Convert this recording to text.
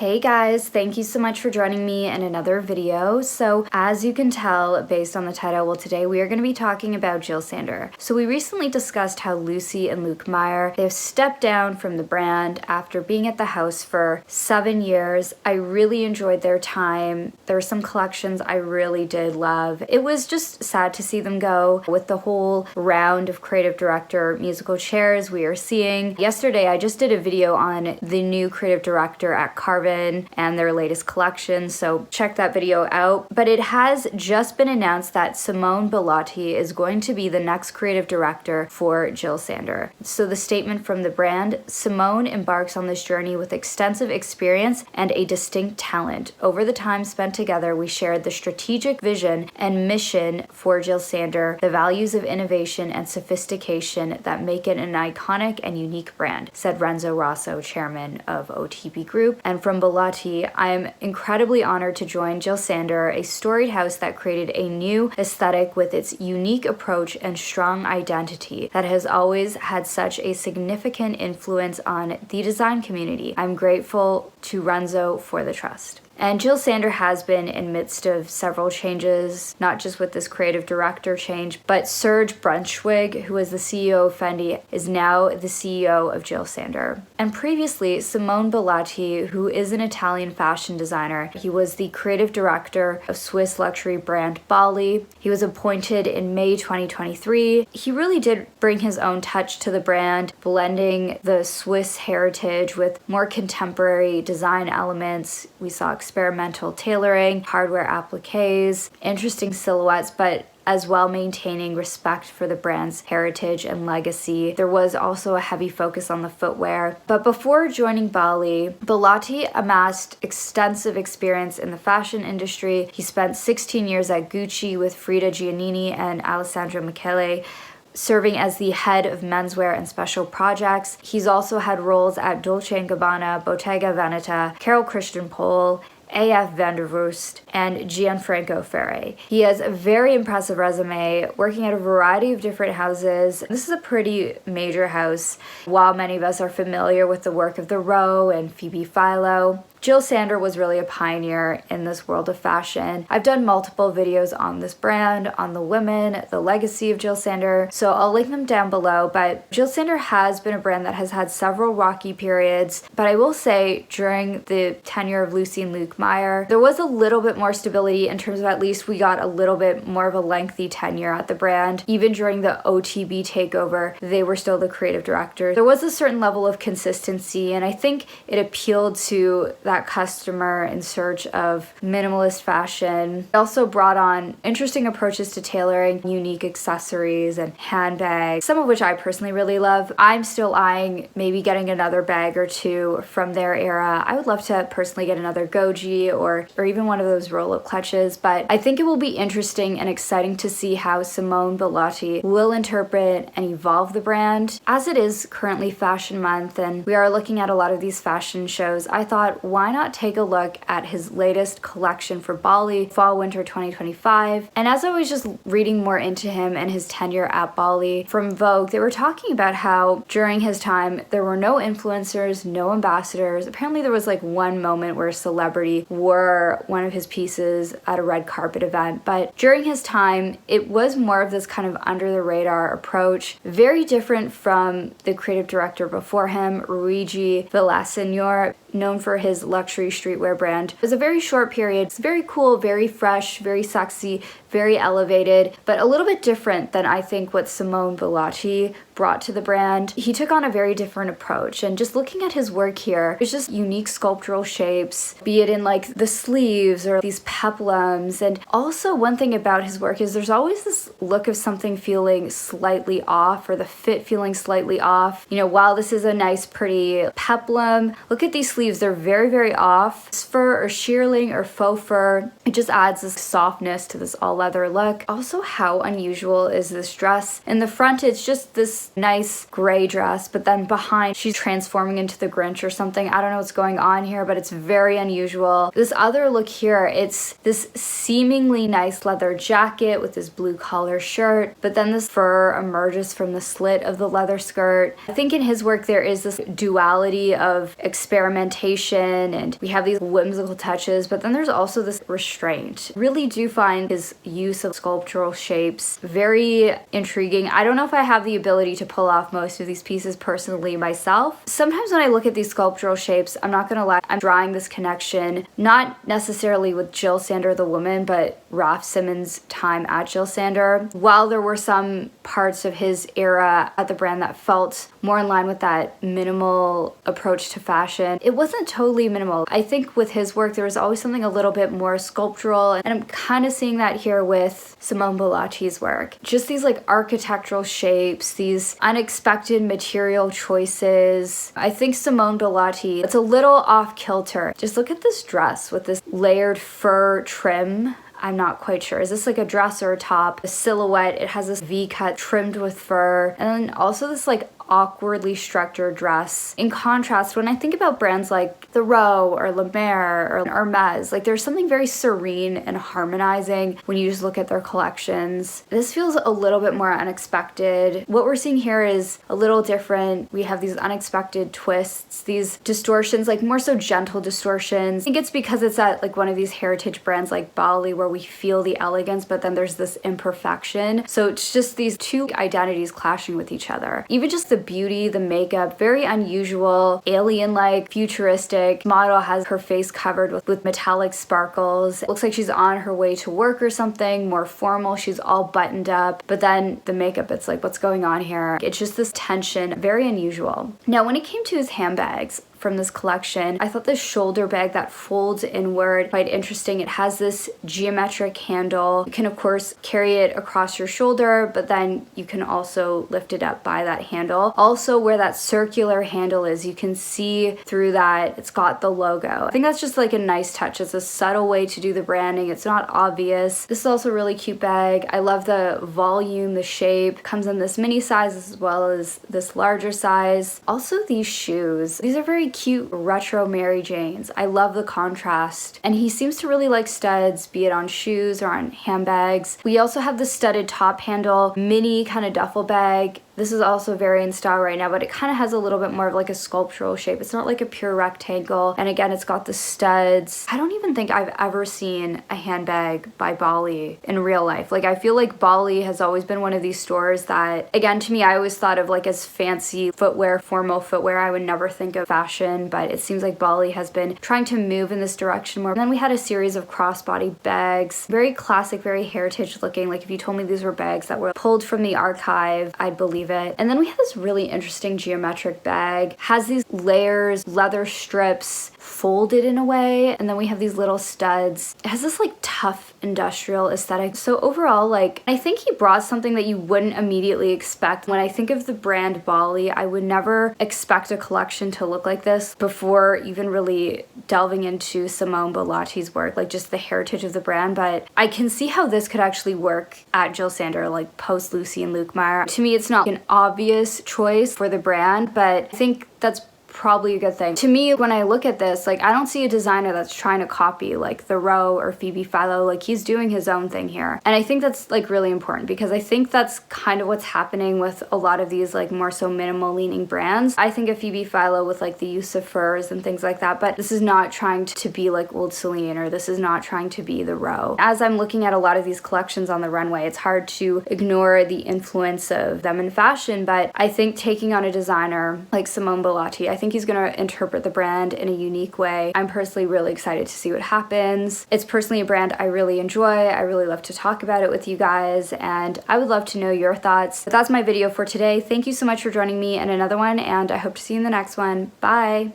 Hey guys, thank you so much for joining me in another video. So as you can tell based on the title, well today we are going to be talking about Jil Sander. So we recently discussed how Lucy and Luke Meyer, they've stepped down from the brand after being at the house for 7 years. I really enjoyed their time. There were some collections I really did love. It was just sad to see them go with the whole round of creative director musical chairs we are seeing. Yesterday I just did a video on the new creative director at Carvin and their latest collection, so check that video out. But it has just been announced that Simone Bellotti is going to be the next creative director for Jil Sander. So the statement from the brand: Simone embarks on this journey with extensive experience and a distinct talent. Over the time spent together, we shared the strategic vision and mission for Jil Sander, the values of innovation and sophistication that make it an iconic and unique brand, said Renzo Rosso, chairman of OTB Group. And from Bellotti, I am incredibly honored to join Jil Sander, a storied house that created a new aesthetic with its unique approach and strong identity that has always had such a significant influence on the design community. I'm grateful to Renzo for the trust. And Jil Sander has been in midst of several changes, not just with this creative director change, but Serge Brunswick, who was the CEO of Fendi, is now the CEO of Jil Sander. And previously, Simone Bellotti, who is an Italian fashion designer, he was the creative director of Swiss luxury brand Bally. He was appointed in May 2023. He really did bring his own touch to the brand, blending the Swiss heritage with more contemporary design elements. We saw experimental tailoring, hardware appliques, interesting silhouettes, but as well maintaining respect for the brand's heritage and legacy. There was also a heavy focus on the footwear. But before joining Bally, Bellotti amassed extensive experience in the fashion industry. He spent 16 years at Gucci with Frida Giannini and Alessandro Michele, serving as the head of menswear and special projects. He's also had roles at Dolce & Gabbana, Bottega Veneta, Carol Christian Pole, A.F. van der Voest, and Gianfranco Ferre. He has a very impressive resume, working at a variety of different houses. This is a pretty major house. While many of us are familiar with the work of The Row and Phoebe Philo, Jil Sander was really a pioneer in this world of fashion. I've done multiple videos on this brand, on the women, the legacy of Jil Sander, so I'll link them down below. But Jil Sander has been a brand that has had several rocky periods, but I will say during the tenure of Lucy and Luke Meyer, there was a little bit more stability in terms of at least we got a little bit more of a lengthy tenure at the brand. Even during the OTB takeover, they were still the creative director. There was a certain level of consistency, and I think it appealed to that customer in search of minimalist fashion. It also brought on interesting approaches to tailoring, unique accessories and handbags, some of which I personally really love. I'm still eyeing maybe getting another bag or two from their era. I would love to personally get another Goji or even one of those roll-up clutches, but I think it will be interesting and exciting to see how Simone Bellotti will interpret and evolve the brand. As it is currently Fashion Month and we are looking at a lot of these fashion shows, I thought, why not take a look at his latest collection for Bally, Fall/Winter 2025. And as I was just reading more into him and his tenure at Bally, from Vogue, they were talking about how during his time there were no influencers, no ambassadors. Apparently there was like one moment where a celebrity wore one of his pieces at a red carpet event, but during his time it was more of this kind of under the radar approach, very different from the creative director before him, Luigi Villaseñor, known for his luxury streetwear brand. It was a very short period. It's very cool, very fresh, very sexy, very elevated, but a little bit different than I think what Simone Bellotti brought to the brand. He took on a very different approach, and just looking at his work here, it's just unique sculptural shapes, be it in like the sleeves or these peplums. And also one thing about his work is there's always this look of something feeling slightly off, or the fit feeling slightly off. You know, while this is a nice pretty peplum, look at these sleeves, they're very, very off. It's fur or shearling or faux fur. It just adds this softness to this all leather look. Also, how unusual is this dress? In the front, it's just this nice gray dress, but then behind, she's transforming into the Grinch or something. I don't know what's going on here, but it's very unusual. This other look here, it's this seemingly nice leather jacket with this blue collar shirt, but then this fur emerges from the slit of the leather skirt. I think in his work there is this duality of experimentation experimentation and we have these whimsical touches, but then there's also this restraint. Really do find his use of sculptural shapes very intriguing. I don't know if I have the ability to pull off most of these pieces personally myself. Sometimes when I look at these sculptural shapes, I'm not gonna lie, I'm drawing this connection, not necessarily with Jil Sander the woman, but Raf Simons' time at Jil Sander. While there were some parts of his era at the brand that felt more in line with that minimal approach to fashion, it wasn't totally minimal. I think with his work there was always something a little bit more sculptural, and I'm kind of seeing that here with Simone Bellotti's work. Just these like architectural shapes, these unexpected material choices. I think Simone Bellotti, it's a little off kilter. Just look at this dress with this layered fur trim. I'm not quite sure. Is this like a dress or a top? A silhouette. It has this V-cut trimmed with fur. And then also this like awkwardly structured dress. In contrast, when I think about brands like The Row or La Mer or Hermes, like there's something very serene and harmonizing when you just look at their collections. This feels a little bit more unexpected. What we're seeing here is a little different. We have these unexpected twists, these distortions, like more so gentle distortions. I think it's because it's at like one of these heritage brands like Bally where we feel the elegance, but then there's this imperfection. So it's just these two identities clashing with each other. Even just the beauty, the makeup, very unusual, alien-like, futuristic. Model has her face covered with metallic sparkles. It looks like she's on her way to work or something, more formal. She's all buttoned up, but then the makeup, it's like, what's going on here? It's just this tension, very unusual. Now, when it came to his handbags, from this collection, I thought this shoulder bag that folds inward quite interesting. It has this geometric handle. You can of course carry it across your shoulder, but then you can also lift it up by that handle. Also where that circular handle is, you can see through that it's got the logo. I think that's just like a nice touch. It's a subtle way to do the branding. It's not obvious. This is also a really cute bag. I love the volume, the shape. Comes in this mini size as well as this larger size. Also these shoes. These are very cute retro Mary Janes. I love the contrast. And he seems to really like studs, be it on shoes or on handbags. We also have the studded top handle, mini kind of duffel bag. This is also very in style right now, but it kind of has a little bit more of like a sculptural shape. It's not like a pure rectangle. And again, it's got the studs. I don't even think I've ever seen a handbag by Bally in real life. Like I feel like Bally has always been one of these stores that, again, to me, I always thought of like as fancy footwear, formal footwear. I would never think of fashion, but it seems like Bally has been trying to move in this direction more. And then we had a series of crossbody bags, very classic, very heritage looking. Like if you told me these were bags that were pulled from the archive, I'd believe it. And then we have this really interesting geometric bag. Has these layers, leather strips, folded in a way, and then we have these little studs. It has this like tough industrial aesthetic. So overall, like I think he brought something that you wouldn't immediately expect. When I think of the brand Bally, I would never expect a collection to look like this before even really delving into Simone Bellotti's work, like just the heritage of the brand. But I can see how this could actually work at Jil Sander, like post Lucy and Luke Meyer. To me, it's not an obvious choice for the brand, but I think that's probably a good thing. To me, when I look at this, like I don't see a designer that's trying to copy like The Row or Phoebe Philo. Like he's doing his own thing here. And I think that's like really important because I think that's kind of what's happening with a lot of these like more so minimal leaning brands. I think of Phoebe Philo with like the use of furs and things like that, but this is not trying to be like Old Celine, or this is not trying to be The Row. As I'm looking at a lot of these collections on the runway, it's hard to ignore the influence of them in fashion, but I think taking on a designer like Simone Bellotti, I think he's going to interpret the brand in a unique way. I'm personally really excited to see what happens. It's personally a brand I really enjoy. I really love to talk about it with you guys, and I would love to know your thoughts. But that's my video for today. Thank you so much for joining me in another one, and I hope to see you in the next one. Bye!